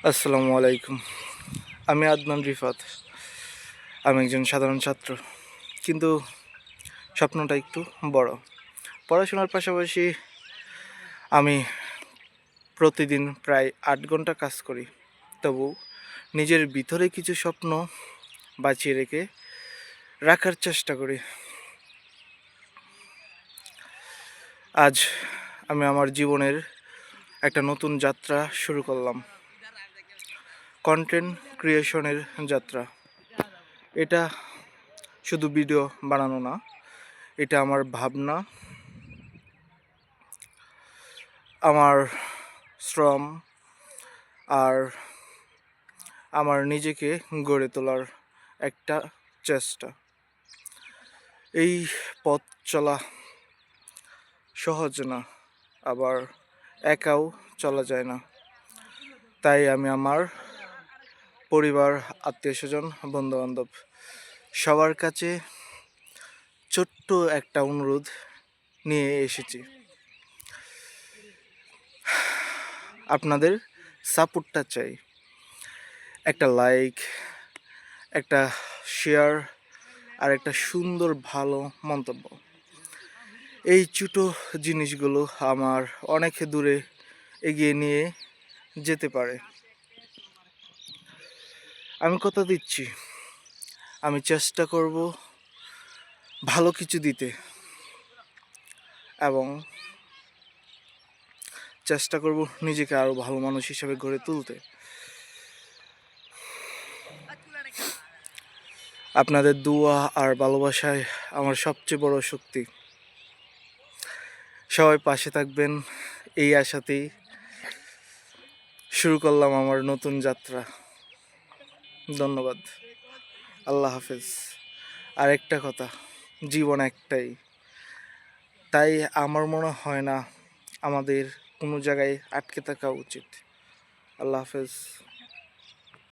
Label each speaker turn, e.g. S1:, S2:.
S1: আসসালামু আলাইকুম। আমি আদনান রিফাত। আমি একজন সাধারণ ছাত্র, কিন্তু স্বপ্নটা একটু বড়। পড়াশোনার পাশাপাশি আমি প্রতিদিন প্রায় 8 ঘন্টা কাজ করি। তবু নিজের ভিতরে কিছু স্বপ্ন বাঁচিয়ে রাখার চেষ্টা করি। আজ আমি আমার জীবনের একটা নতুন যাত্রা শুরু করলাম, কন্টেন্ট ক্রিয়েশনের যাত্রা। এটা শুধু ভিডিও বানানো না, এটা আমার ভাবনা, আমার শ্রম আর আমার নিজেকে গড়ে তোলার একটা চেষ্টা। এই পথ চলা সহজ না, আবার একাও চলা যায় না। তাই আমি আমার পরিবার, আত্মীয়স্বজন, বন্ধুবান্ধব সবার কাছে ছোট্ট একটা অনুরোধ নিয়ে এসেছি। আপনাদের সাপোর্টটা চাই। একটা লাইক, একটা শেয়ার আর একটা সুন্দর ভালো মন্তব্য। এই ছোটো জিনিসগুলো আমার অনেক দূরে এগিয়ে নিয়ে যেতে পারে। আমি কথা দিচ্ছি, আমি চেষ্টা করব ভালো কিছু দিতে, এবং চেষ্টা করব নিজেকে আরও ভালো মানুষ হিসেবে গড়ে তুলতে। আপনাদের দোয়া আর ভালোবাসায় আমার সবচেয়ে বড় শক্তি। সবাই পাশে থাকবেন, এই আশাতেই শুরু করলাম আমার নতুন যাত্রা। ধন্যবাদ। আল্লাহ হাফেজ। আর একটা কথা, জীবন একটাই, তাই আমার মনে হয় না আমাদের কোনো জায়গায় আটকে থাকা উচিত। আল্লাহ হাফেজ।